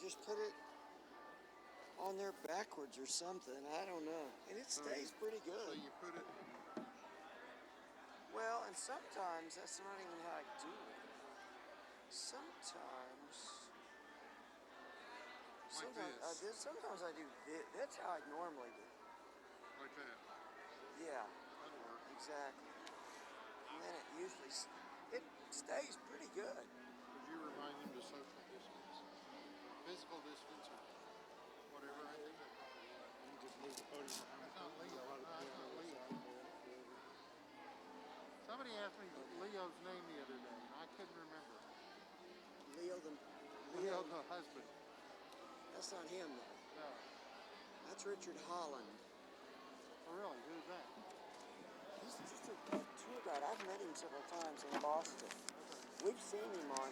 just put it on there backwards or something. I don't know. And it stays pretty So good. you put it. Well, and sometimes that's not even how I do it. Sometimes Like this. sometimes I do this. That's how I normally do it. Like that. Yeah, That'll work. exactly. And then it usually it stays pretty good. Would you remind them to social distance? Physical distance or whatever, I think they call it. You just move the podium behind That's the not curtain. Leo. A lot of No, that's not Leo. Somebody asked me Leo's name the other day, and I couldn't remember. Leo the husband. That's not him though. No. That's Richard Holland. Oh, really? Who's that? He's just a tour guide. I've met him several times in Boston. We've seen him on.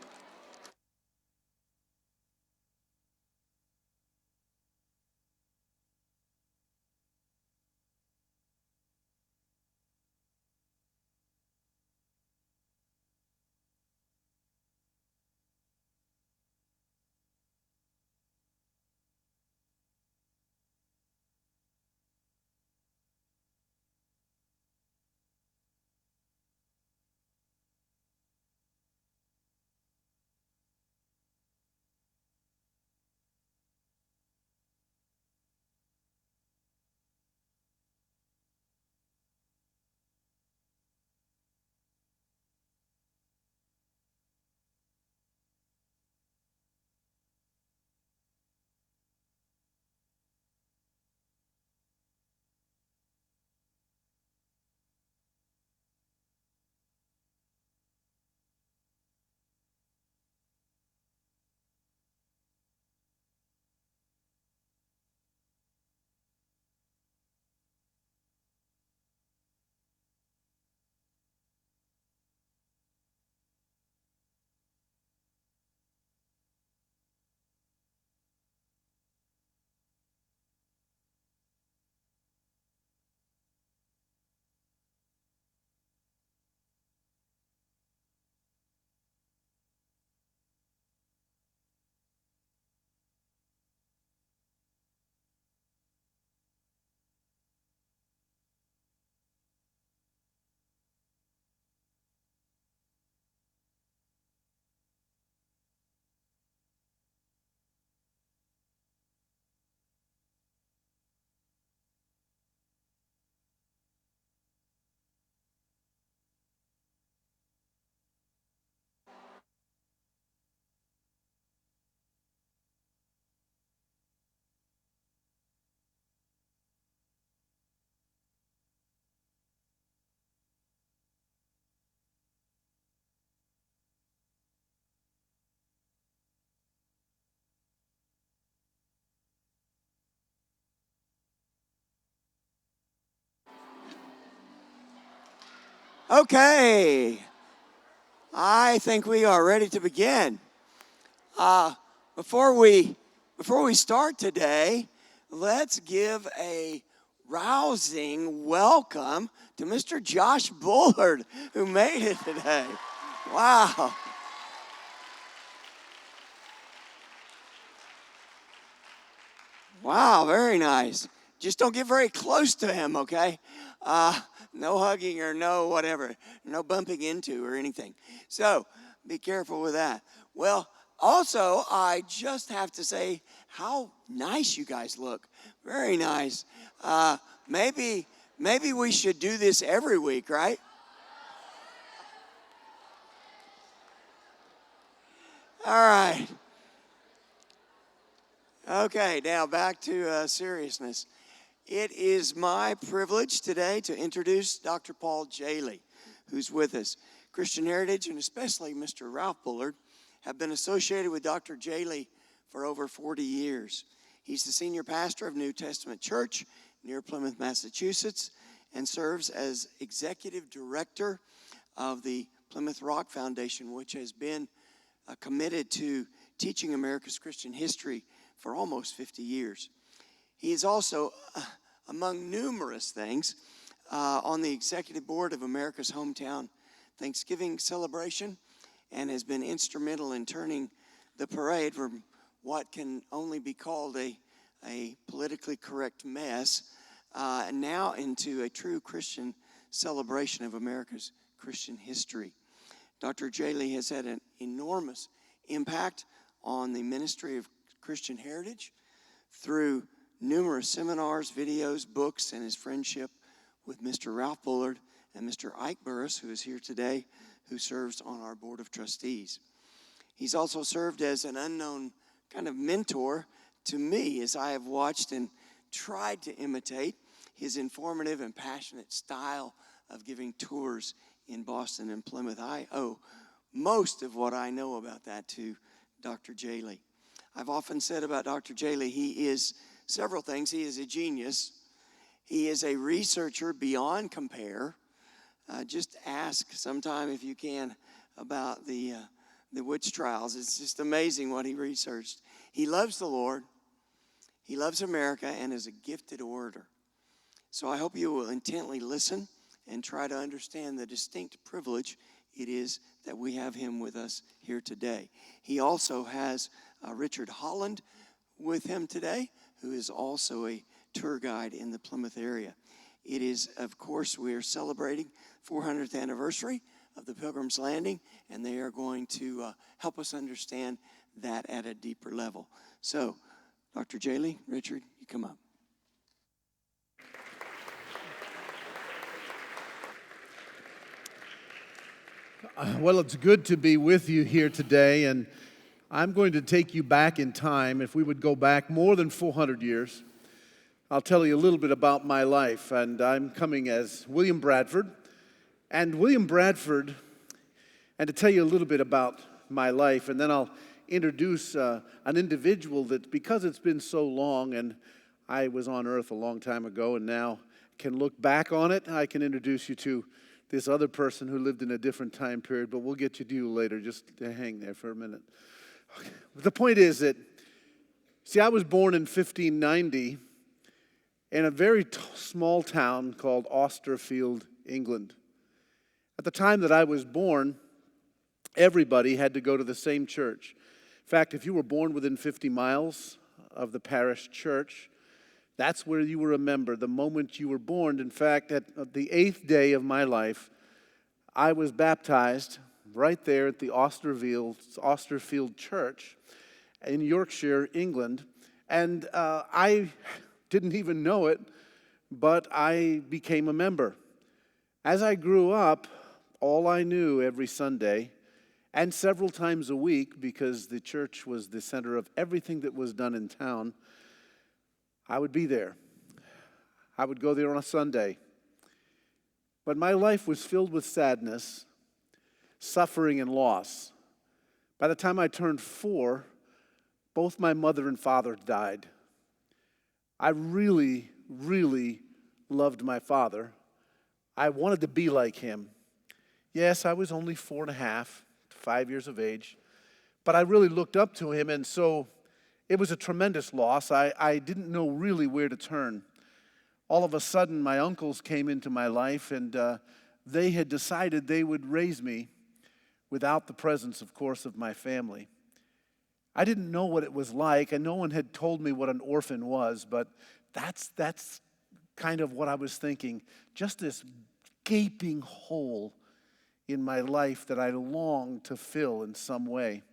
Okay, I think we are ready to begin. Uh, before we start today, let's give a rousing welcome to Mr. Josh Bullard, who made it today. Wow. Wow, very nice. Just don't get very close to him, okay? No hugging or no whatever, no bumping into or anything. So be careful with that. Well, also, I just have to say how nice you guys look. Very nice. Maybe we should do this every week, right? All right. Okay, now back to seriousness. It is my privilege today to introduce Dr. Paul Jehle, who's with us. Christian Heritage, and especially Mr. Ralph Bullard, have been associated with Dr. Jehle for over 40 years. He's the senior pastor of New Testament Church near Plymouth, Massachusetts, and serves as executive director of the Plymouth Rock Foundation, which has been committed to teaching America's Christian history for almost 50 years. He is also, among numerous things, on the executive board of America's Hometown Thanksgiving celebration, and has been instrumental in turning the parade from what can only be called a politically correct mess, and now into a true Christian celebration of America's Christian history. Dr. Jehle has had an enormous impact on the ministry of Christian heritage through numerous seminars, videos, books, and his friendship with Mr. Ralph Bullard and Mr. Ike Burris, who is here today, who serves on our board of trustees. He's also served as an unknown kind of mentor to me as I have watched and tried to imitate his informative and passionate style of giving tours in Boston and Plymouth. I owe most of what I know about that to Dr. Jehle. I've often said about Dr. Jehle, he is several things. He is a genius. He is a researcher beyond compare. Just ask sometime if you can about the witch trials. It's just amazing what he researched. He loves the Lord. He loves America and is a gifted orator. So I hope you will intently listen and try to understand the distinct privilege it is that we have him with us here today. He also has Richard Holland with him today, who is also a tour guide in the Plymouth area. It is, of course, we are celebrating 400th anniversary of the Pilgrim's Landing, and they are going to help us understand that at a deeper level. So, Dr. Jehle, Richard, you come up. Well, it's good to be with you here today, and I'm going to take you back in time. If we would go back more than 400 years, I'll tell you a little bit about my life, and I'm coming as William Bradford. And William Bradford, and to tell you a little bit about my life, and then I'll introduce an individual that, because it's been so long, and I was on earth a long time ago, and now can look back on it, I can introduce you to this other person who lived in a different time period, but we'll get to you later. Just hang there for a minute. Okay. The point is that, see, I was born in 1590 in a very small town called Austerfield, England. At the time that I was born, everybody had to go to the same church. In fact, if you were born within 50 miles of the parish church, that's where you were a member the moment you were born. In fact, at the 8th day of my life, I was baptized right there at the Austerfield Church in Yorkshire, England. And I didn't even know it, but I became a member. As I grew up, all I knew every Sunday, and several times a week, because the church was the center of everything that was done in town, I would be there. I would go there on a Sunday. But my life was filled with sadness, suffering, and loss. By the time I turned 4, both my mother and father died. I really, really loved my father. I wanted to be like him. Yes, I was only 4.5, 5 years of age, but I really looked up to him, and so it was a tremendous loss. I didn't know really where to turn. All of a sudden, my uncles came into my life, and they had decided they would raise me without the presence, of course, of my family. I didn't know what it was like, and no one had told me what an orphan was, but that's kind of what I was thinking. Just this gaping hole in my life that I longed to fill in some way.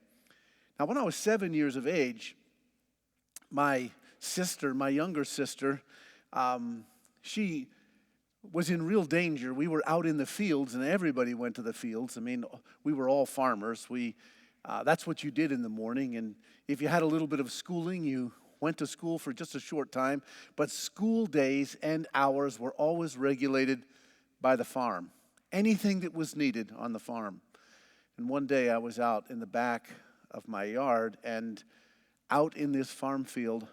Now, when I was 7 years of age, my younger sister, she was in real danger. We were out in the fields, and everybody went to the fields. I mean, we were all farmers. That's what you did in the morning, and if you had a little bit of schooling, you went to school for just a short time, but school days and hours were always regulated by the farm. Anything that was needed on the farm. And one day I was out in the back of my yard, and out in this farm field,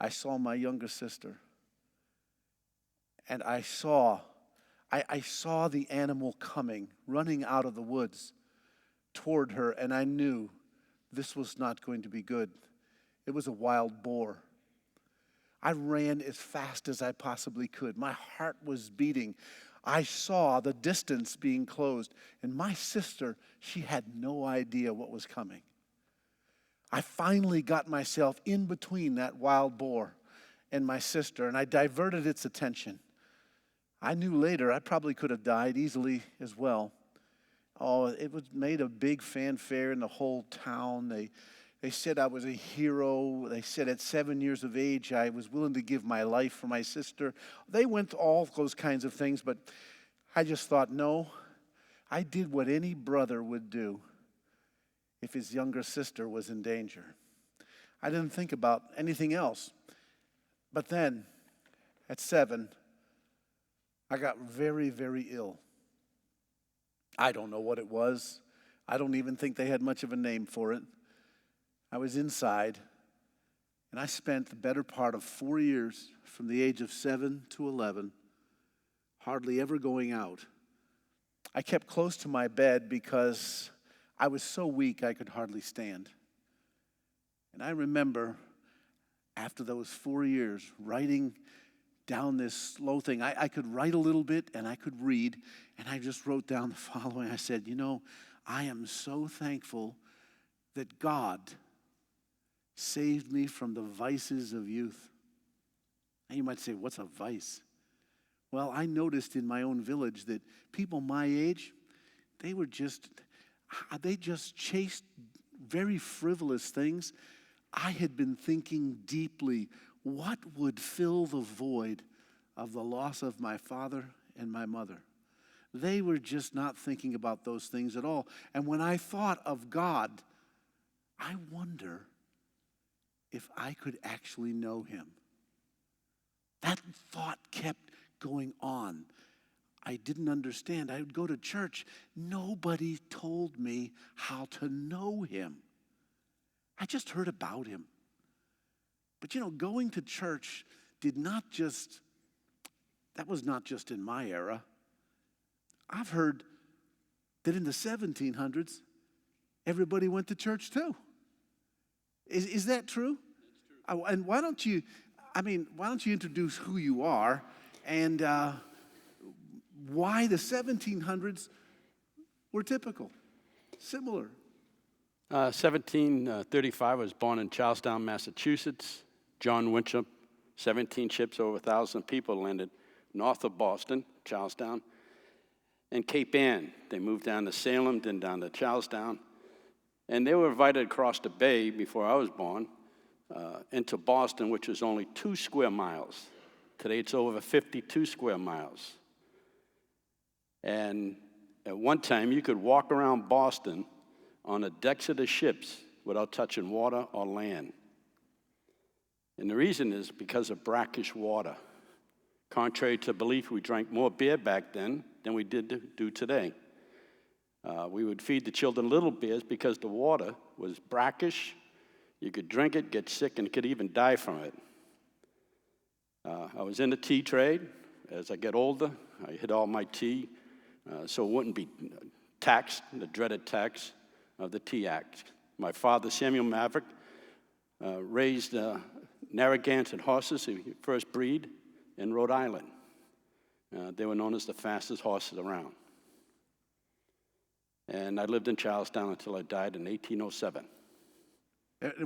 I saw my younger sister. And I saw the animal coming, running out of the woods toward her, and I knew this was not going to be good. It was a wild boar. I ran as fast as I possibly could. My heart was beating. I saw the distance being closed, and my sister, she had no idea what was coming. I finally got myself in between that wild boar and my sister, and I diverted its attention. I knew later I probably could have died easily as well. Oh, it was made a big fanfare in the whole town. They said I was a hero. They said at 7 years of age I was willing to give my life for my sister. They went to all those kinds of things, but I just thought, no, I did what any brother would do if his younger sister was in danger. I didn't think about anything else. But then, at 7, I got very, very ill. I don't know what it was. I don't even think they had much of a name for it. I was inside, and I spent the better part of 4 years, from the age of 7 to 11, hardly ever going out. I kept close to my bed because I was so weak I could hardly stand. And I remember, after those 4 years, writing down this slow thing. I could write a little bit and I could read, and I just wrote down the following. I said, I am so thankful that God saved me from the vices of youth. And you might say, what's a vice? Well, I noticed in my own village that people my age, they just chased very frivolous things. I had been thinking deeply, what would fill the void of the loss of my father and my mother? They were just not thinking about those things at all. And when I thought of God, I wonder if I could actually know him. That thought kept going on. I didn't understand. I would go to church. Nobody told me how to know him. I just heard about him. But going to church that was not just in my era. I've heard that in the 1700s, everybody went to church too. Is that true? That's true. And why don't you introduce who you are and why the 1700s were typical, similar? 1735, I was born in Charlestown, Massachusetts. John Winship, 17 ships, over 1,000 people landed north of Boston, Charlestown, and Cape Ann. They moved down to Salem, then down to Charlestown. And they were invited across the bay before I was born into Boston, which was only 2 square miles. Today it's over 52 square miles. And at one time, you could walk around Boston on the decks of the ships without touching water or land. And the reason is because of brackish water. Contrary to belief, we drank more beer back then than we do today. We would feed the children little beers because the water was brackish. You could drink it, get sick, and could even die from it. I was in the tea trade. As I get older, I hid all my tea so it wouldn't be taxed, the dreaded tax of the Tea Act. My father, Samuel Maverick, raised Narragansett horses, the first breed in Rhode Island. They were known as the fastest horses around. And I lived in Charlestown until I died in 1807.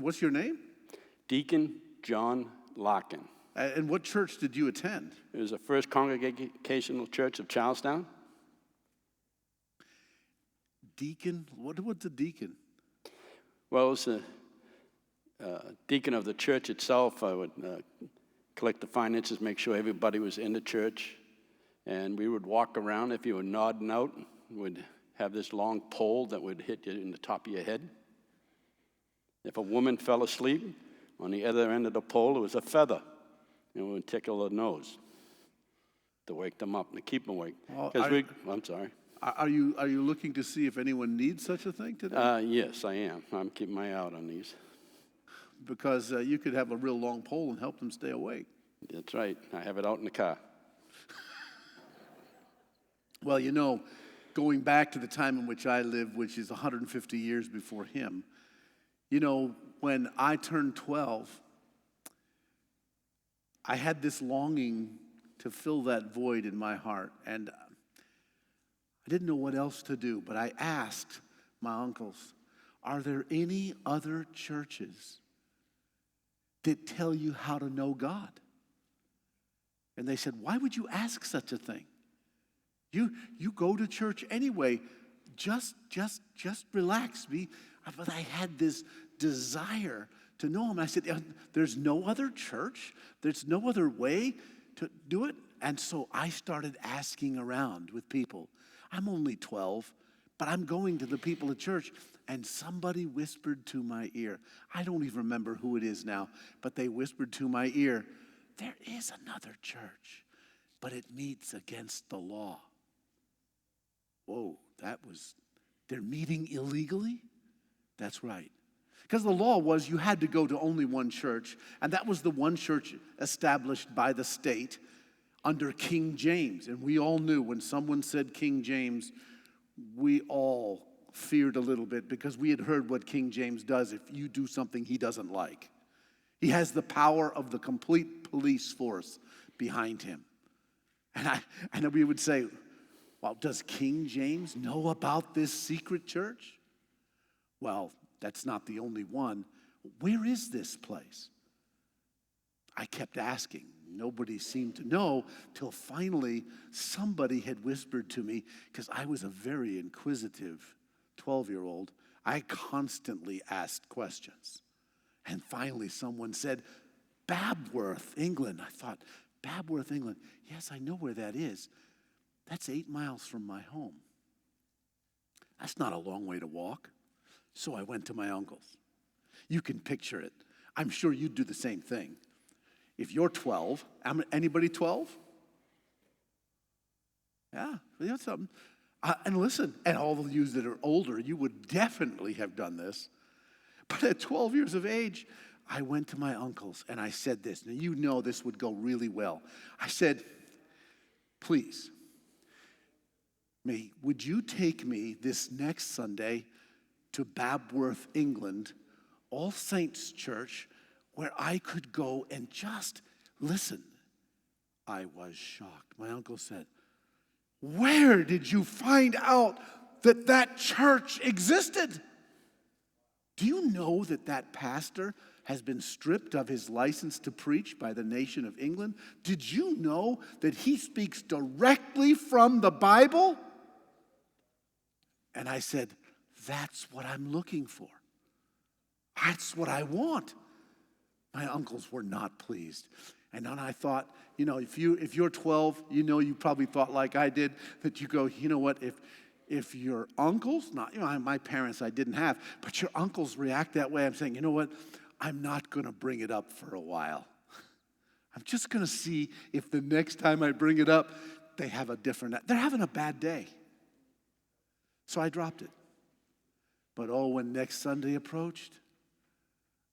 What's your name? Deacon John Larkin. And what church did you attend? It was the First Congregational Church of Charlestown. Deacon? What's a deacon? Well, it was a deacon of the church itself. I would collect the finances, make sure everybody was in the church. And we would walk around. If you were nodding out, we'd have this long pole that would hit you in the top of your head. If a woman fell asleep, on the other end of the pole, it was a feather. And we would tickle her nose to wake them up, to keep them awake. I'm sorry. Are you looking to see if anyone needs such a thing today? Yes, I am. I'm keeping my eye out on these. Because you could have a real long pole and help them stay awake. That's right. I have it out in the car. Well, going back to the time in which I lived, which is 150 years before him, when I turned 12, I had this longing to fill that void in my heart. And I didn't know what else to do, but I asked my uncles, are there any other churches that tell you how to know God? And they said, why would you ask such a thing? You go to church anyway. Just relax. But I had this desire to know him. I said, there's no other church. There's no other way to do it. And so I started asking around with people. I'm only 12, but I'm going to the people at church. And somebody whispered to my ear. I don't even remember who it is now, but they whispered to my ear, there is another church, but it meets against the law. Whoa, they're meeting illegally? That's right. Because the law was you had to go to only one church, and that was the one church established by the state under King James. And we all knew when someone said King James, we all feared a little bit because we had heard what King James does if you do something he doesn't like. He has the power of the complete police force behind him. And we would say, well, does King James know about this secret church? Well, that's not the only one. Where is this place? I kept asking. Nobody seemed to know till finally somebody had whispered to me, because I was a very inquisitive 12-year-old. I constantly asked questions. And finally someone said, Babworth, England. I thought, Babworth, England. Yes, I know where that is. That's 8 miles from my home. That's not a long way to walk. So I went to my uncle's. You can picture it. I'm sure you'd do the same thing. If you're 12, anybody 12? Yeah, that's something. And listen, and all of you that are older, you would definitely have done this. But at 12 years of age, I went to my uncle's and I said this. Now, you know this would go really well. I said, please, would you take me this next Sunday to Babworth, England, All Saints Church, where I could go and just listen? I was shocked. My uncle said, where did you find out that church existed? Do you know that pastor has been stripped of his license to preach by the nation of England? Did you know that he speaks directly from the Bible? And I said, that's what I'm looking for. That's what I want. My uncles were not pleased. And then I thought, if you're 12, you probably thought like I did, that you go, you know what, if your uncles, my parents I didn't have, but your uncles react that way, I'm saying, you know what, I'm not going to bring it up for a while. I'm just going to see if the next time I bring it up, they're having a bad day. So I dropped it. But when next Sunday approached,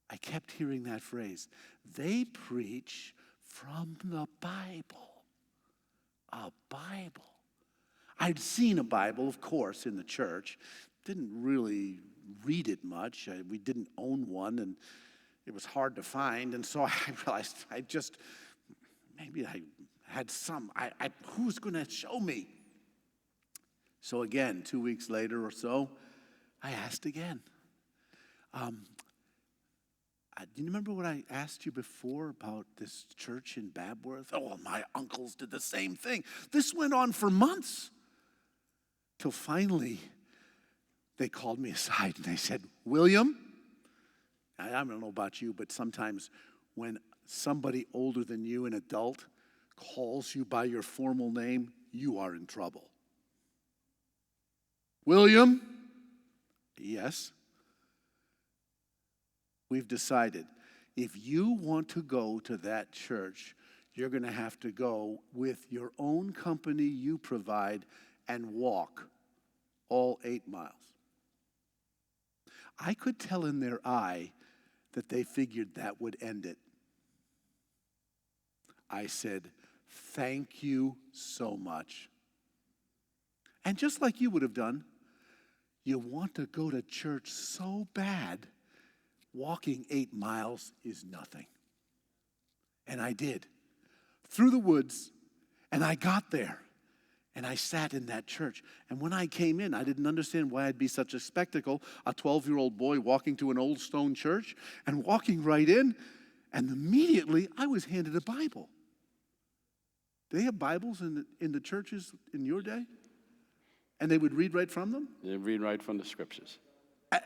I kept hearing that phrase. They preach from the Bible. A Bible. I'd seen a Bible, of course, in the church. Didn't really read it much. We didn't own one, and it was hard to find. And so I realized maybe I had some. Who's going to show me? So again, 2 weeks later or so, I asked again. Do you remember what I asked you before about this church in Babworth? Oh, my uncles did the same thing. This went on for months. Till finally, they called me aside and they said, William, I don't know about you, but sometimes when somebody older than you, an adult, calls you by your formal name, you are in trouble. William? Yes. We've decided if you want to go to that church, you're going to have to go with your own company you provide and walk all 8 miles. I could tell in their eye that they figured that would end it. I said, thank you so much. And just like you would have done, you want to go to church so bad, walking 8 miles is nothing. And I did, through the woods, and I got there. And I sat in that church. And when I came in, I didn't understand why I'd be such a spectacle, a 12-year-old boy walking to an old stone church and walking right in. And immediately, I was handed a Bible. Do they have Bibles in the churches in your day? And they would read right from them? They read right from the scriptures.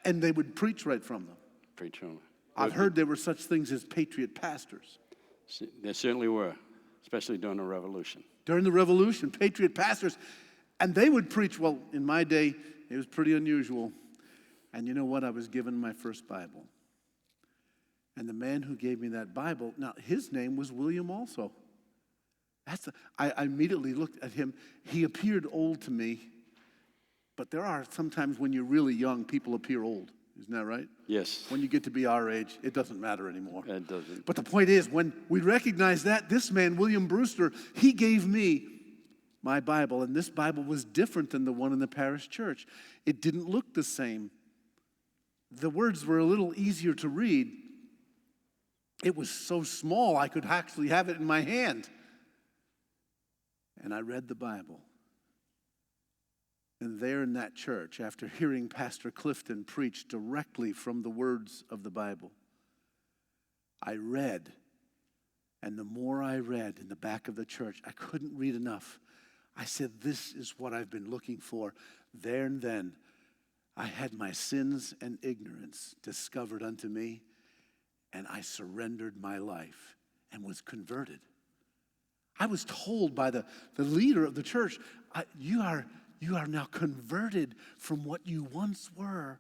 And they would preach right from them. Preach from. I've heard there were such things as patriot pastors. There certainly were, especially during the Revolution. During the Revolution, patriot pastors. And they would preach. Well, in my day, it was pretty unusual. And you know what? I was given my first Bible. And the man who gave me that Bible, now his name was William also. I immediately looked at him. He appeared old to me. But there are sometimes when you're really young, people appear old. Isn't that right? Yes. When you get to be our age, it doesn't matter anymore. It doesn't. But the point is, when we recognize that, this man, William Brewster, he gave me my Bible. And this Bible was different than the one in the parish church. It didn't look the same. The words were a little easier to read. It was so small, I could actually have it in my hand. And I read the Bible. And there in that church, after hearing Pastor Clifton preach directly from the words of the Bible, I read. And the more I read in the back of the church, I couldn't read enough. I said, this is what I've been looking for. There and then, I had my sins and ignorance discovered unto me, and I surrendered my life and was converted. I was told by the leader of the church, you are now converted from what you once were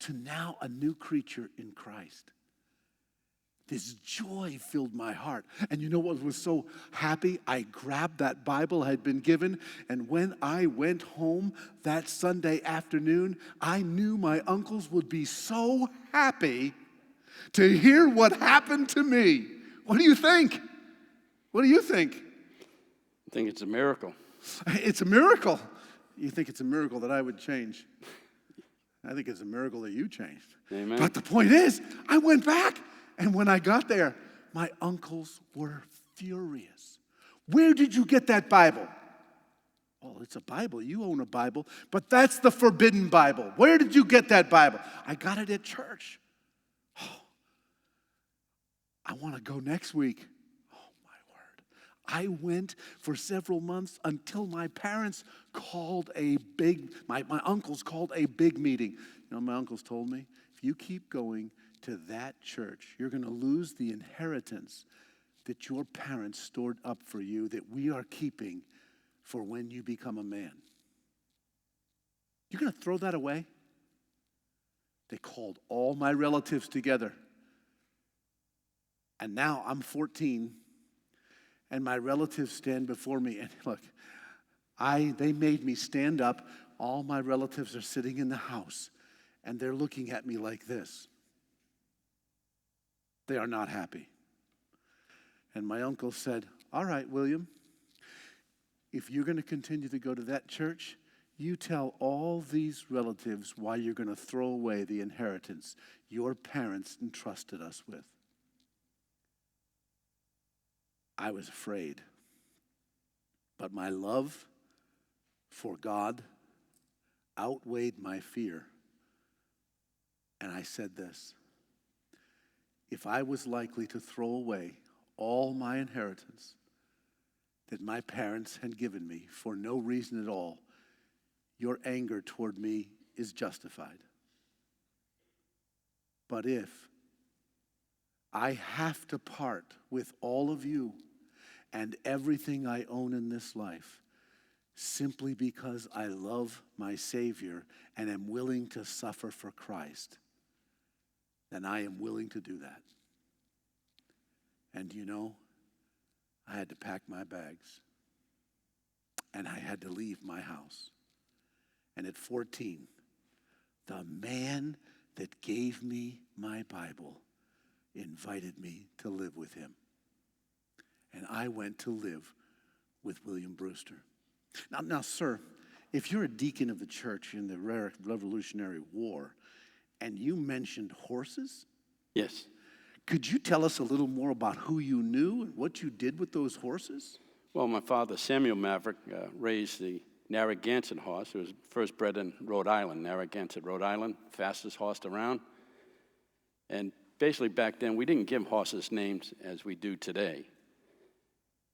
to now a new creature in Christ. This joy filled my heart. And you know what was so happy? I grabbed that Bible I had been given, and when I went home that Sunday afternoon, I knew my uncles would be so happy to hear what happened to me. What do you think? What do you think? I think it's a miracle. It's a miracle. You think it's a miracle that I would change. I think it's a miracle that you changed. Amen. But the point is, I went back, and when I got there, my uncles were furious. Where did you get that Bible? Well, it's a Bible. You own a Bible, but that's the forbidden Bible. Where did you get that Bible? I got it at church. Oh, I want to go next week. I went for several months until my parents called my uncles called a big meeting. You know, my uncles told me, if you keep going to that church, you're going to lose the inheritance that your parents stored up for you that we are keeping for when you become a man. You're going to throw that away? They called all my relatives together. And now I'm 14. And my relatives stand before me, and look, they made me stand up. All my relatives are sitting in the house, and they're looking at me like this. They are not happy. And my uncle said, all right, William, if you're going to continue to go to that church, you tell all these relatives why you're going to throw away the inheritance your parents entrusted us with. I was afraid, but my love for God outweighed my fear. And I said this, if I was likely to throw away all my inheritance that my parents had given me for no reason at all, your anger toward me is justified. But if I have to part with all of you and everything I own in this life simply because I love my Savior and am willing to suffer for Christ, then I am willing to do that. And you know, I had to pack my bags and I had to leave my house. And at 14, the man that gave me my Bible invited me to live with him. And I went to live with William Brewster. Now, sir, if you're a deacon of the church in the Revolutionary War, and you mentioned horses, Yes. could you tell us a little more about who you knew and what you did with those horses? Well, my father, Samuel Maverick, raised the Narragansett horse. It was first bred in Rhode Island, Narragansett, Rhode Island, fastest horse around. And basically back then, we didn't give horses names as we do today.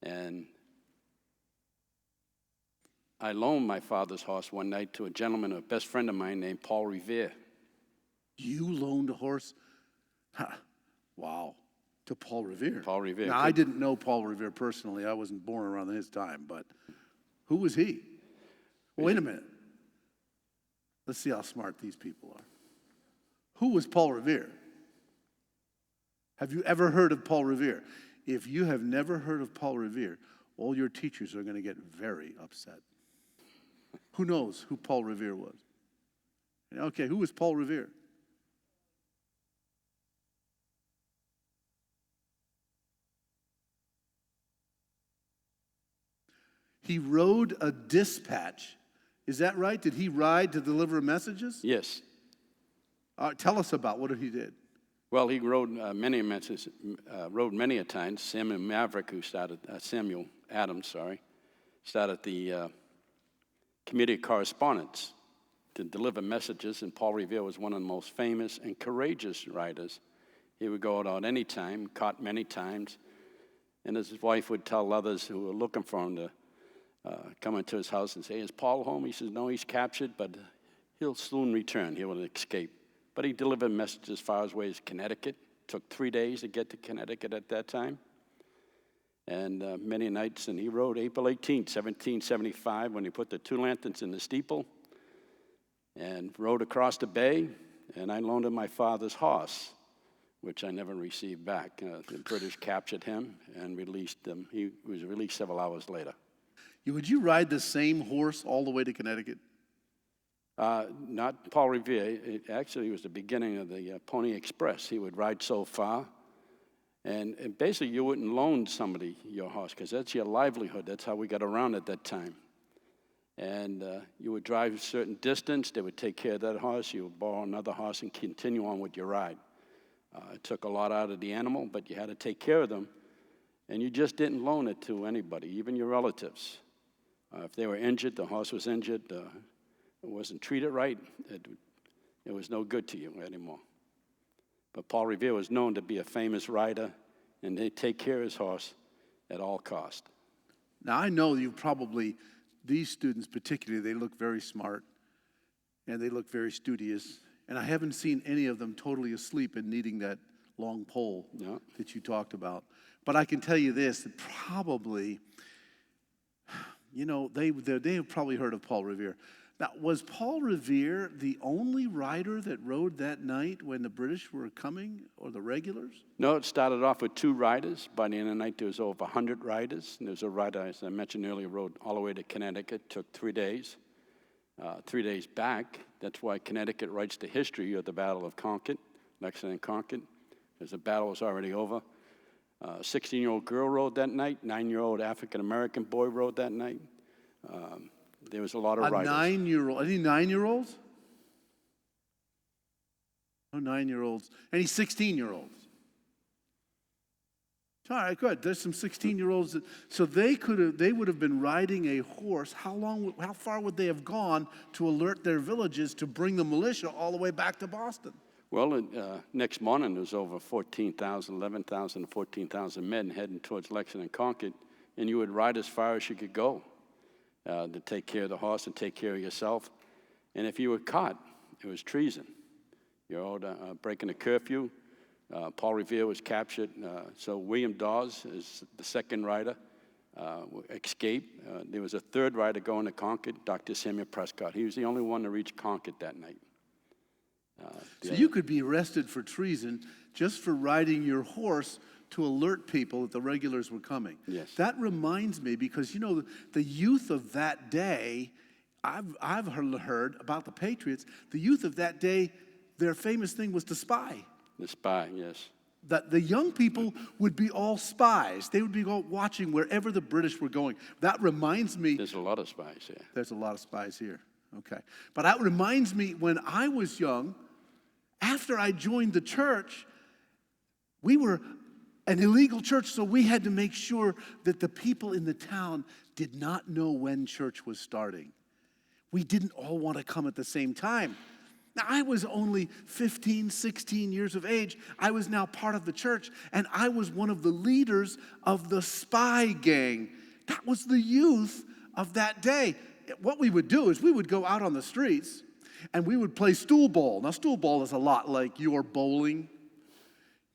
And I loaned my father's horse one night to a gentleman, a best friend of mine named Paul Revere. You loaned a horse? Wow. To Paul Revere. Paul Revere. Now, I didn't know Paul Revere personally. I wasn't born around his time, but who was he? Wait a minute. Let's see how smart these people are. Who was Paul Revere? Have you ever heard of Paul Revere? If you have never heard of Paul Revere, all your teachers are going to get very upset. Who knows who Paul Revere was? Okay, who was Paul Revere? He rode a dispatch. Is that right? Did he ride to deliver messages? Yes. Tell us about what he did. Well, he rode many messages, rode many a times. Samuel Maverick, who started, Samuel Adams, started the Committee of Correspondence to deliver messages, and Paul Revere was one of the most famous and courageous riders. He would go out any time, caught many times, and his wife would tell others who were looking for him to come into his house and say, "Is Paul home?" He says, "No, he's captured, but he'll soon return. He will escape." But he delivered messages as far away as Connecticut. Took 3 days to get to Connecticut at that time. And many nights, and he rode April 18th, 1775, when he put the 2 lanterns in the steeple, and rode across the bay, and I loaned him my father's horse, which I never received back. The British captured him and released him. He was released several hours later. Would you ride the same horse all the way to Connecticut? Not Paul Revere. It was the beginning of the Pony Express. He would ride so far. And basically, you wouldn't loan somebody your horse because that's your livelihood. That's how we got around at that time. And you would drive a certain distance. They would take care of that horse. You would borrow another horse and continue on with your ride. It took a lot out of the animal, but you had to take care of them. And you just didn't loan it to anybody, even your relatives. If they were injured, the horse was injured, it wasn't treated right, it was no good to you anymore. But Paul Revere was known to be a famous rider, and they'd take care of his horse at all cost. Now, I know these students particularly, they look very smart, and they look very studious, and I haven't seen any of them totally asleep and needing that long pole that you talked about. But I can tell you this, that probably, they have probably heard of Paul Revere. Now, was Paul Revere the only rider that rode that night when the British were coming, or the regulars? No, it started off with 2 riders. By the end of the night, there was over 100 riders. And there was a rider, as I mentioned earlier, rode all the way to Connecticut, took 3 days. 3 days back, that's why Connecticut writes the history of the Battle of Concord, Lexington and Concord, because the battle was already over. A 16-year-old girl rode that night. 9-year-old African-American boy rode that night. There was a lot of riders. A 9-year-old. Any 9-year-olds? No 9-year-olds. Any 16-year-olds? All right, good. There's some 16-year-olds. So they would have been riding a horse. How far would they have gone to alert their villages to bring the militia all the way back to Boston? Well, next morning, there was over 11,000 to 14,000 men heading towards Lexington and Concord, and you would ride as far as you could go to take care of the horse and take care of yourself. And if you were caught, it was treason. You're breaking the curfew. Paul Revere was captured. So William Dawes is the second rider, escaped. There was a third rider going to Concord, Dr. Samuel Prescott. He was the only one to reach Concord that night. So you could be arrested for treason just for riding your horse to alert people that the regulars were coming. Yes. That reminds me, because the youth of that day, I've heard about the Patriots. The youth of that day, their famous thing was to spy. The spy, yes. That the young people would be all spies. They would be watching wherever the British were going. That reminds me. There's a lot of spies here. There's a lot of spies here. Okay. But that reminds me, when I was young, after I joined the church, we were an illegal church, so we had to make sure that the people in the town did not know when church was starting. We didn't all want to come at the same time. Now, I was only 15, 16 years of age. I was now part of the church, and I was one of the leaders of the spy gang. That was the youth of that day. What we would do is we would go out on the streets, and we would play stool ball. Now, stool ball is a lot like your bowling.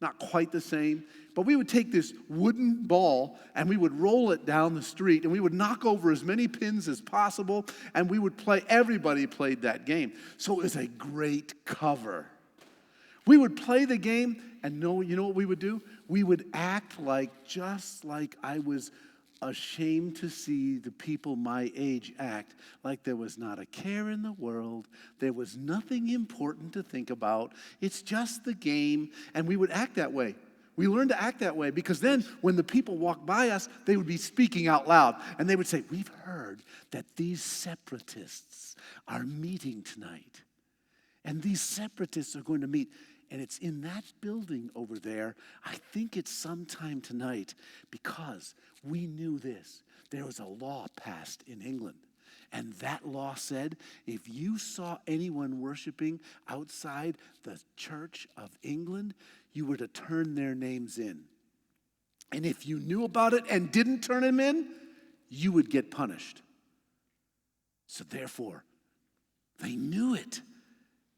Not quite the same, but we would take this wooden ball and we would roll it down the street and we would knock over as many pins as possible and we would play. Everybody played that game. So it was a great cover. We would play the game and you know what we would do? We would act just like I was ashamed to see the people my age act like there was not a care in the world. There was nothing important to think about. It's just the game. And we would act that way. We learned to act that way because then when the people walked by us, they would be speaking out loud. And they would say, we've heard that these separatists are meeting tonight. And these separatists are going to meet. And it's in that building over there. I think it's sometime tonight because we knew this. There was a law passed in England. And that law said, if you saw anyone worshiping outside the Church of England, you were to turn their names in. And if you knew about it and didn't turn them in, you would get punished. So therefore, they knew it.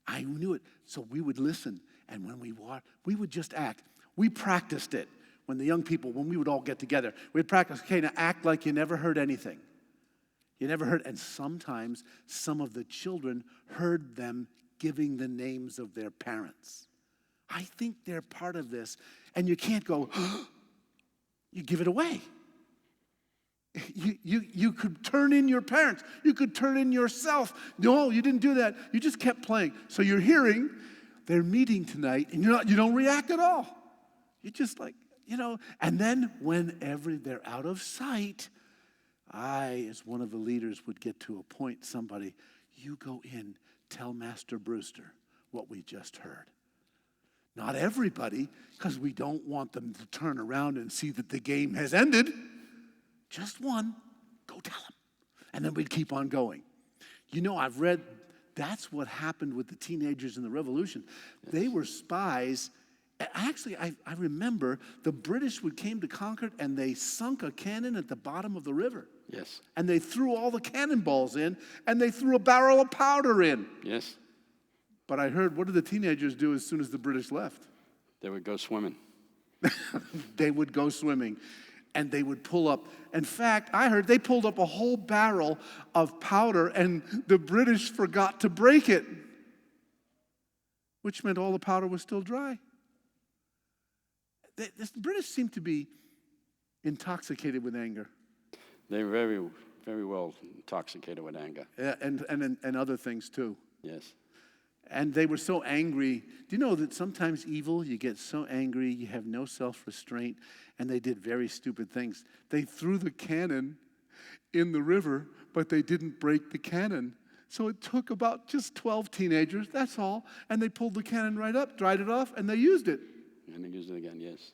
I knew it. So we would listen. And when we would just act. We practiced it. When we would all get together, we'd practice, okay, now act like you never heard anything. You never heard, and sometimes some of the children heard them giving the names of their parents. I think they're part of this. And you can't go, you give it away. You could turn in your parents. You could turn in yourself. No, you didn't do that. You just kept playing. So you're hearing, they're meeting tonight, and you don't react at all. You're just like, and then whenever they're out of sight, I, as one of the leaders, would get to appoint somebody. You go in, tell Master Brewster what we just heard. Not everybody, because we don't want them to turn around and see that the game has ended. Just one, go tell him. And then we'd keep on going. I've read that's what happened with the teenagers in the Revolution. They were spies. Actually, I remember the British came to Concord and they sunk a cannon at the bottom of the river. Yes. And they threw all the cannonballs in and they threw a barrel of powder in. Yes. But I heard, what did the teenagers do as soon as the British left? They would go swimming. They would go swimming. And they would pull up. In fact, I heard they pulled up a whole barrel of powder and the British forgot to break it, which meant all the powder was still dry. The British seem to be intoxicated with anger. They're very, very well intoxicated with anger. And other things too. Yes. And they were so angry. Do you know that sometimes evil, you get so angry, you have no self-restraint, and they did very stupid things. They threw the cannon in the river, but they didn't break the cannon. So it took about just 12 teenagers, that's all, and they pulled the cannon right up, dried it off, and they used it. And they used it again, yes.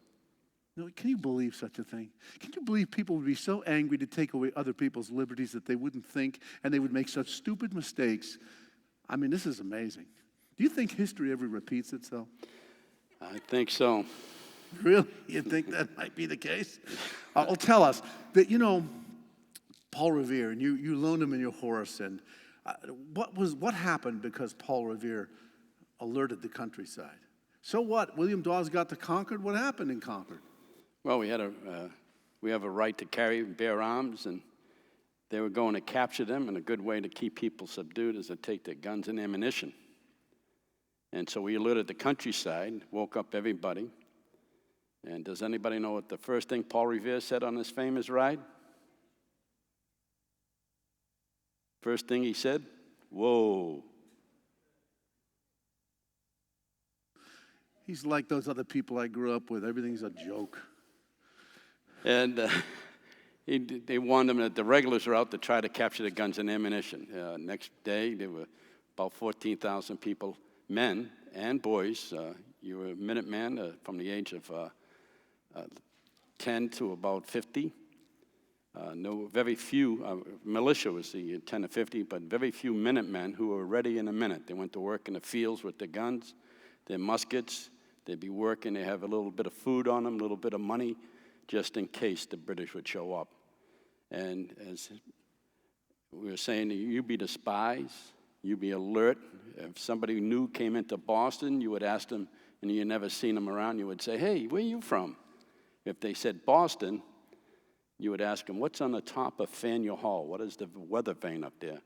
No, can you believe such a thing? Can you believe people would be so angry to take away other people's liberties that they wouldn't think, and they would make such stupid mistakes? I mean, this is amazing. Do you think history ever repeats itself? I think so. Really? You think that might be the case? Well, tell us that, Paul Revere, and you loaned him in your horse, and what happened because Paul Revere alerted the countryside? So what? William Dawes got to Concord. What happened in Concord? Well, we have a right to carry and bear arms, and they were going to capture them, and a good way to keep people subdued is to take their guns and ammunition. And so we alerted the countryside, woke up everybody. And does anybody know what the first thing Paul Revere said on his famous ride? First thing he said, whoa. He's like those other people I grew up with. Everything's a joke. And they warned them that the regulars are out to try to capture the guns and ammunition. Next day, there were about 14,000 people, men and boys. You were a Minuteman from the age of 10 to about 50. No, very few, militia was the 10 to 50, but very few Minutemen who were ready in a minute. They went to work in the fields with their guns, their muskets. They'd be working. They have a little bit of food on them, a little bit of money, just in case the British would show up. And as we were saying, you be the spies, you be alert. If somebody new came into Boston, you would ask them, and you never seen them around, you would say, hey, where are you from? If they said Boston, you would ask them, what's on the top of Faneuil Hall? What is the weather vane up there?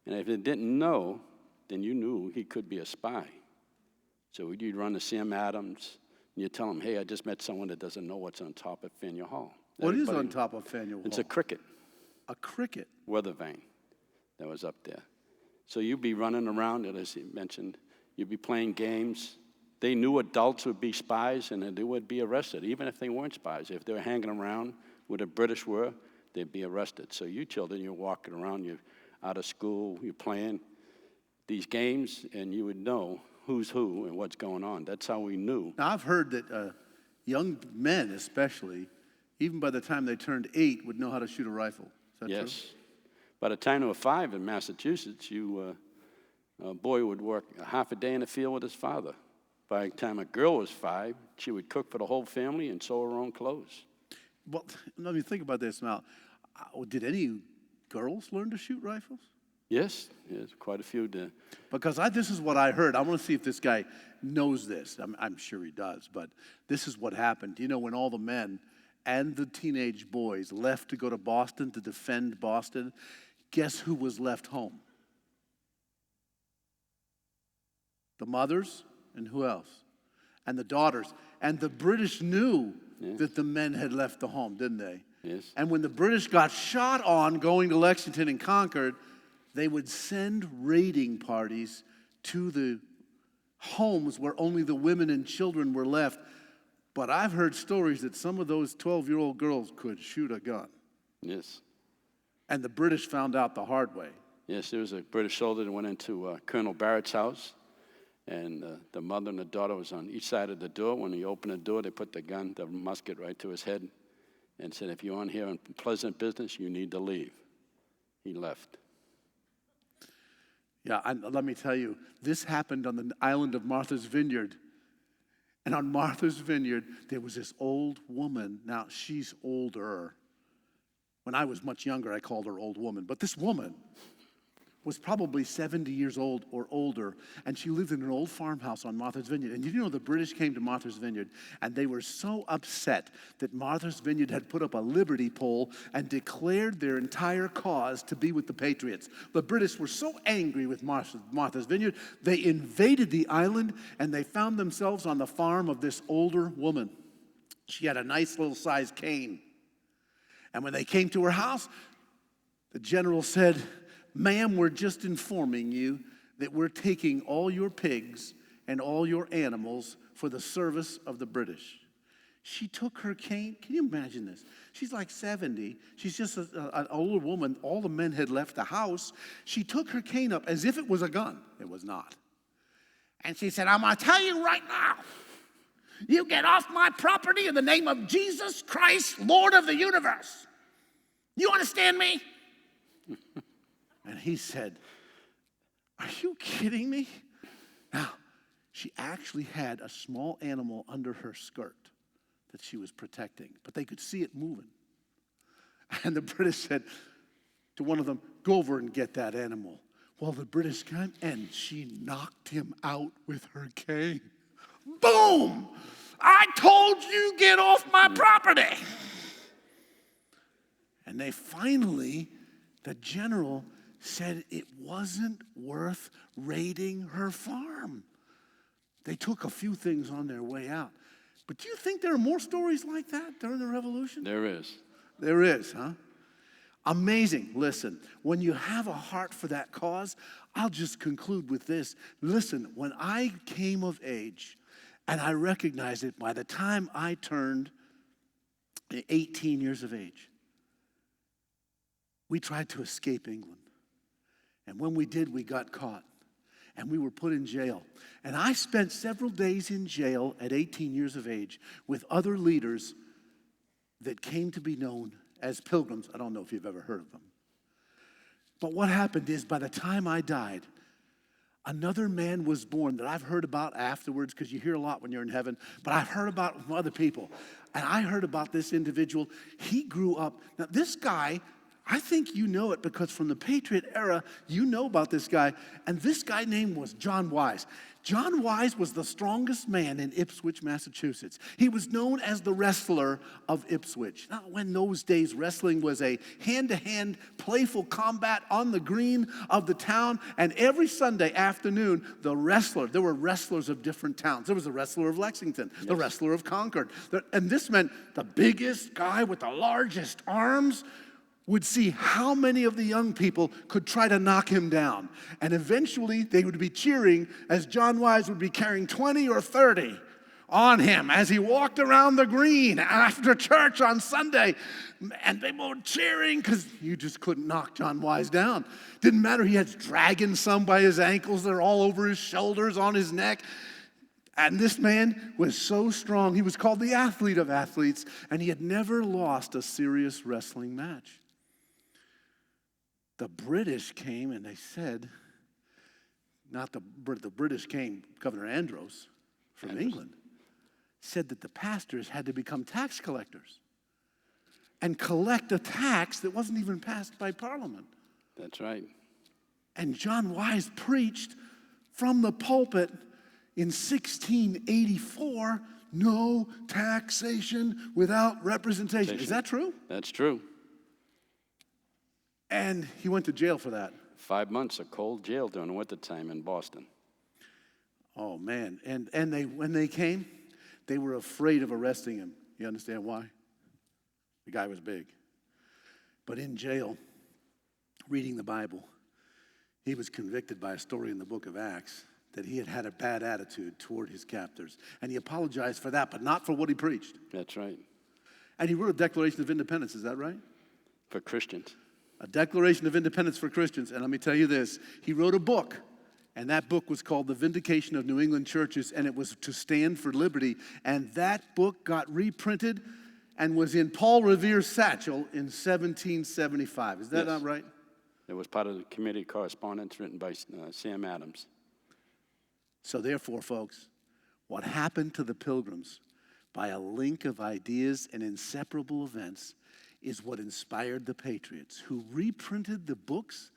And if they didn't know, then you knew he could be a spy. So you'd run to Sam Adams, and you'd tell him, hey, I just met someone that doesn't know what's on top of Faneuil Hall. What is on top of Faneuil Hall? It's a cricket. A cricket? Weather vane that was up there. So you'd be running around, and as he mentioned, you'd be playing games. They knew adults would be spies, and they would be arrested, even if they weren't spies. If they were hanging around where the British were, they'd be arrested. So you children, you're walking around, you're out of school, you're playing these games, and you would know who's who and what's going on. That's how we knew. Now, I've heard that young men especially, even by the time they turned 8, would know how to shoot a rifle. Is that Yes. true? By the time they were 5 in Massachusetts, a boy would work half a day in the field with his father. By the time a girl was 5, she would cook for the whole family and sew her own clothes. Well, let me think about this now. Did any girls learn to shoot rifles? Yes, quite a few did. Because this is what I heard. I want to see if this guy knows this. I'm sure he does, but this is what happened. You know, when all the men and the teenage boys left to go to Boston to defend Boston, guess who was left home? The mothers, and who else? And the daughters. And the British knew that the men had left the home, didn't they? Yes. And when the British got shot on going to Lexington and Concord, they would send raiding parties to the homes where only the women and children were left. But I've heard stories that some of those 12-year-old girls could shoot a gun. Yes. And the British found out the hard way. Yes, there was a British soldier that went into Colonel Barrett's house, and the mother and the daughter was on each side of the door. When he opened the door, they put the musket right to his head and said, if you're on here on pleasant business, you need to leave. He left. Yeah, let me tell you, this happened on the island of Martha's Vineyard. And on Martha's Vineyard, there was this old woman. Now, she's older. When I was much younger, I called her old woman. But this woman was probably 70 years old or older, and she lived in an old farmhouse on Martha's Vineyard. And you know, the British came to Martha's Vineyard, and they were so upset that Martha's Vineyard had put up a liberty pole and declared their entire cause to be with the Patriots. The British were so angry with Martha's Vineyard, they invaded the island, and they found themselves on the farm of this older woman. She had a nice little sized cane. And when they came to her house, the general said, ma'am, we're just informing you that we're taking all your pigs and all your animals for the service of the British. She took her cane. Can you imagine this? She's like 70. She's just an older woman. All the men had left the house. She took her cane up as if it was a gun. It was not. And she said, I'm going to tell you right now, you get off my property in the name of Jesus Christ, Lord of the universe. You understand me? And he said, are you kidding me? Now, she actually had a small animal under her skirt that she was protecting, but they could see it moving. And the British said to one of them, go over and get that animal. Well, the British came, and she knocked him out with her cane. Boom! I told you, get off my property. And they finally, the general said it wasn't worth raiding her farm. They took a few things on their way out. But do you think there are more stories like that during the Revolution? There is. There is, huh? Amazing. Listen, when you have a heart for that cause, I'll just conclude with this. Listen, when I came of age, and I recognized it by the time I turned 18 years of age, we tried to escape England. And when we did, we got caught. And we were put in jail. And I spent several days in jail at 18 years of age with other leaders that came to be known as pilgrims. I don't know if you've ever heard of them. But what happened is, by the time I died, another man was born that I've heard about afterwards, because you hear a lot when you're in heaven, but I've heard about from other people. And I heard about this individual. He grew up. Now, this guy, I think you know it because from the Patriot era, you know about this guy. And this guy name was John Wise. John Wise was the strongest man in Ipswich, Massachusetts. He was known as the wrestler of Ipswich. Now, when those days wrestling was a hand-to-hand playful combat on the green of the town, and every Sunday afternoon, there were wrestlers of different towns. There was a wrestler of Lexington, the wrestler of Concord. And this meant the biggest guy with the largest arms would see how many of the young people could try to knock him down. And eventually they would be cheering as John Wise would be carrying 20 or 30 on him as he walked around the green after church on Sunday. And they were cheering because you just couldn't knock John Wise down. Didn't matter, he had dragging some by his ankles. They're all over his shoulders, on his neck. And this man was so strong. He was called the athlete of athletes, and he had never lost a serious wrestling match. The British came and they said, not the British came, Governor Andros from England, said that the pastors had to become tax collectors and collect a tax that wasn't even passed by Parliament. That's right. And John Wise preached from the pulpit in 1684, no taxation without representation. Is that true? That's true. And he went to jail for that. 5 months of cold jail during the wintertime in Boston. Oh, man. And when they came, they were afraid of arresting him. You understand why? The guy was big. But in jail, reading the Bible, he was convicted by a story in the book of Acts that he had had a bad attitude toward his captors. And he apologized for that, but not for what he preached. That's right. And he wrote a Declaration of Independence. Is that right? For Christians. A Declaration of Independence for Christians. And let me tell you this, he wrote a book, and that book was called The Vindication of New England Churches, and it was to stand for liberty. And that book got reprinted and was in Paul Revere's satchel in 1775. Is that not right? It was part of the committee correspondence written by Sam Adams. So therefore, folks, what happened to the Pilgrims by a link of ideas and inseparable events is what inspired the Patriots, who reprinted the books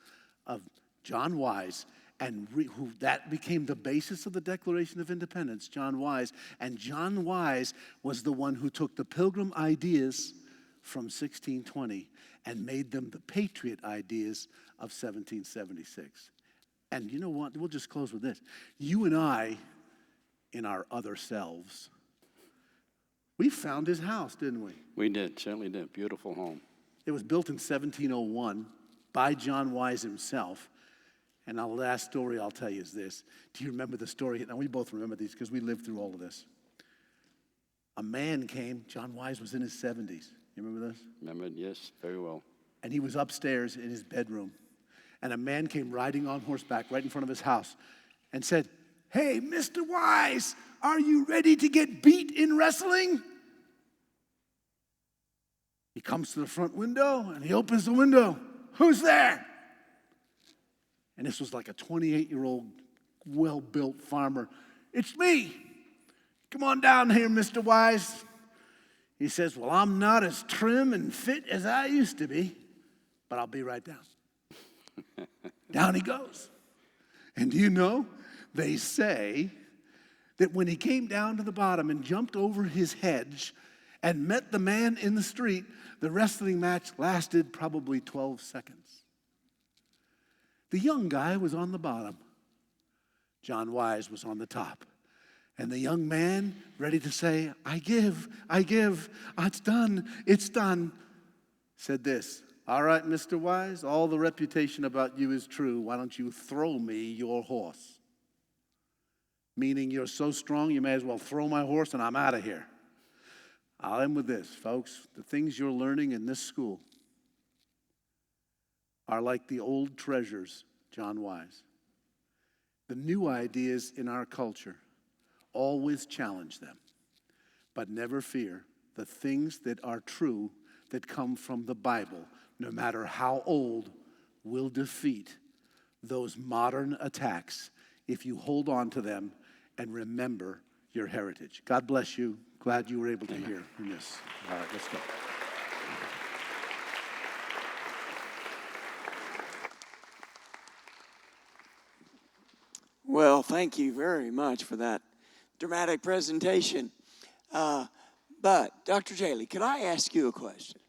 of John Wise, and that became the basis of the Declaration of Independence, John Wise. And John Wise was the one who took the Pilgrim ideas from 1620 and made them the Patriot ideas of 1776. And you know what? We'll just close with this. You and I, in our other selves, we found his house, didn't we? We did, certainly did. Beautiful home. It was built in 1701 by John Wise himself. And the last story I'll tell you is this. Do you remember the story? Now, we both remember these because we lived through all of this. A man came. John Wise was in his 70s. You remember this? Remember, yes, very well. And he was upstairs in his bedroom. And a man came riding on horseback right in front of his house and said, "Hey, Mr. Wise, are you ready to get beat in wrestling?" He comes to the front window and he opens the window. "Who's there?" And this was like a 28-year-old, well-built farmer. "It's me. Come on down here, Mr. Wise." He says, "Well, I'm not as trim and fit as I used to be, but I'll be right down." Down he goes. And do you know, they say that when he came down to the bottom and jumped over his hedge and met the man in the street, the wrestling match lasted probably 12 seconds. The young guy was on the bottom. John Wise was on the top. And the young man, ready to say, I give, it's done, said this, "All right, Mr. Wise, all the reputation about you is true. Why don't you throw me your horse?" Meaning you're so strong, you may as well throw my horse and I'm out of here. I'll end with this, folks. The things you're learning in this school are like the old treasures, John Wise. The new ideas in our culture, always challenge them. But never fear, the things that are true that come from the Bible, no matter how old, will defeat those modern attacks if you hold on to them and remember your heritage. God bless you. Glad you were able to hear from this. All right, let's go. Well, thank you very much for that dramatic presentation. But, Dr. Jehle, could I ask you a question?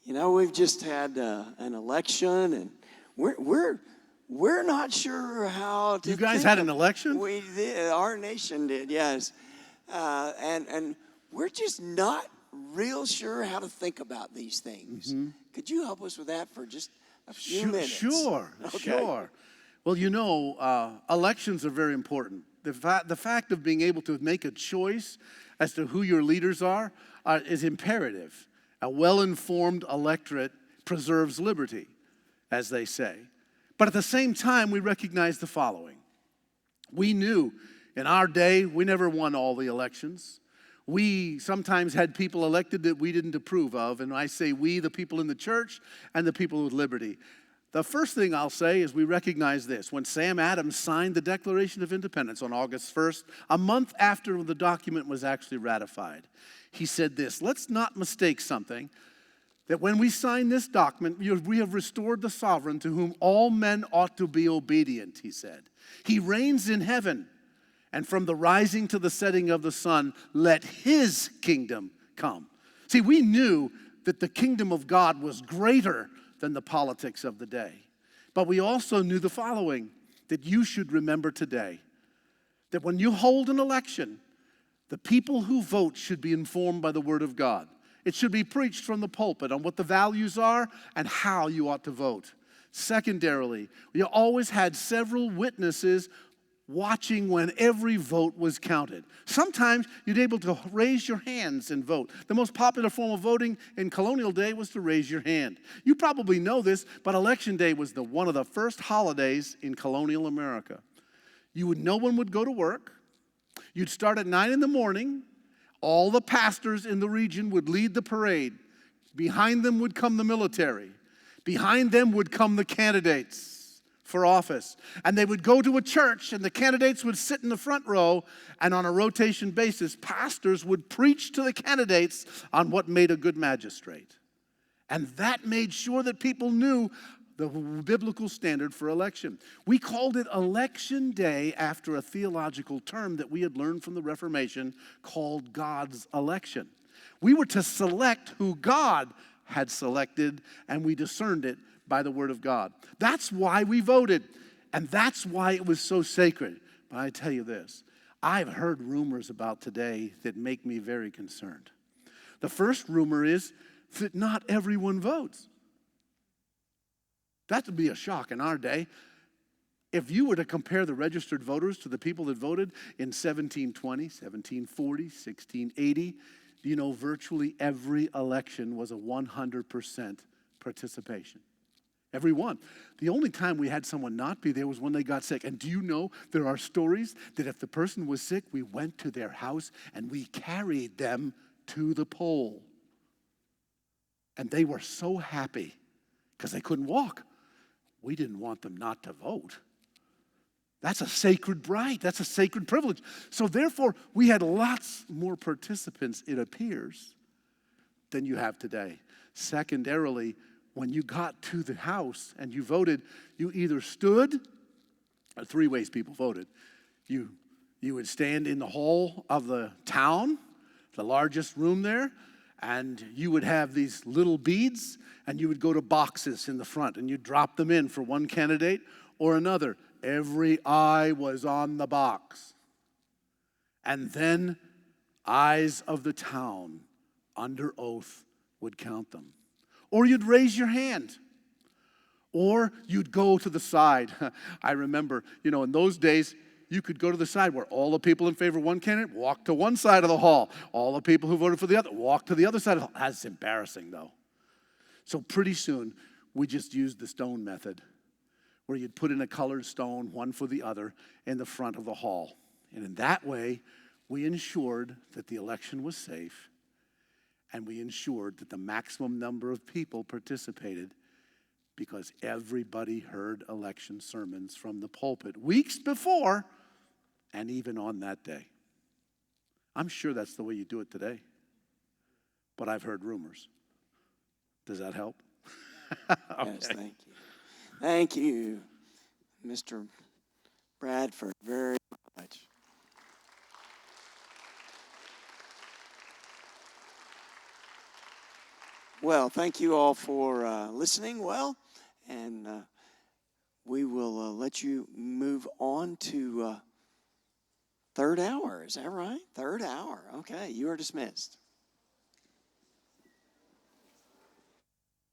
You know, we've just had an election, and we're not sure how to. You guys think had of- an election? We did. Our nation did, yes. And we're just not real sure how to think about these things. Could you help us with that for just a few minutes? Sure, Okay. sure. Well, you know, elections are very important. The fact of being able to make a choice as to who your leaders are is imperative. A well-informed electorate preserves liberty, as they say. But at the same time, we recognize the following. We knew in our day, we never won all the elections. We sometimes had people elected that we didn't approve of. And I say we, the people in the church and the people with liberty. The first thing I'll say is we recognize this. When Sam Adams signed the Declaration of Independence on August 1st, a month after the document was actually ratified, he said this: let's not mistake something, that when we sign this document, we have restored the sovereign to whom all men ought to be obedient, he said. He reigns in heaven, and from the rising to the setting of the sun, let his kingdom come. See, we knew that the kingdom of God was greater than the politics of the day. But we also knew the following, that you should remember today, that when you hold an election, the people who vote should be informed by the Word of God. It should be preached from the pulpit on what the values are and how you ought to vote. Secondarily, we always had several witnesses watching when every vote was counted. Sometimes you'd be able to raise your hands and vote. The most popular form of voting in colonial day was to raise your hand. You probably know this, but Election Day was one of the first holidays in colonial America. No one would go to work. You'd start at 9 in the morning. All the pastors in the region would lead the parade. Behind them would come the military. Behind them would come the candidates for office. And they would go to a church, and the candidates would sit in the front row, and on a rotation basis, pastors would preach to the candidates on what made a good magistrate. And that made sure that people knew the biblical standard for election. We called it Election Day after a theological term that we had learned from the Reformation called God's election. We were to select who God had selected, and we discerned it by the Word of God. That's why we voted, and that's why it was so sacred. But I tell you this, I've heard rumors about today that make me very concerned. The first rumor is that not everyone votes. That would be a shock in our day. If you were to compare the registered voters to the people that voted in 1720, 1740, 1680, you know, virtually every election was a 100% participation. Every one. The only time we had someone not be there was when they got sick. And do you know there are stories that if the person was sick, we went to their house and we carried them to the poll. And they were so happy because they couldn't walk. We didn't want them not to vote. That's a sacred right. That's a sacred privilege. So therefore, we had lots more participants, it appears, than you have today. Secondarily, when you got to the house and you voted, you either stood, or three ways people voted. You would stand in the hall of the town, the largest room there, and you would have these little beads, and you would go to boxes in the front, and you'd drop them in for one candidate or another. Every eye was on the box. And then eyes of the town under oath would count them. Or you'd raise your hand. Or you'd go to the side. I remember, in those days, you could go to the side where all the people in favor of one candidate walk to one side of the hall. All the people who voted for the other walk to the other side of the hall. That's embarrassing, though. So pretty soon, we just used the stone method, where you'd put in a colored stone, one for the other, in the front of the hall. And in that way, We ensured that the election was safe, and we ensured that the maximum number of people participated because everybody heard election sermons from the pulpit weeks before and even on that day. I'm sure that's the way you do it today, but I've heard rumors. Does that help? Okay. Yes, thank you. Thank you, Mr. Bradford, very much. Well, thank you all for listening well, and we will let you move on to third hour. Is that right? Third hour. Okay, you are dismissed.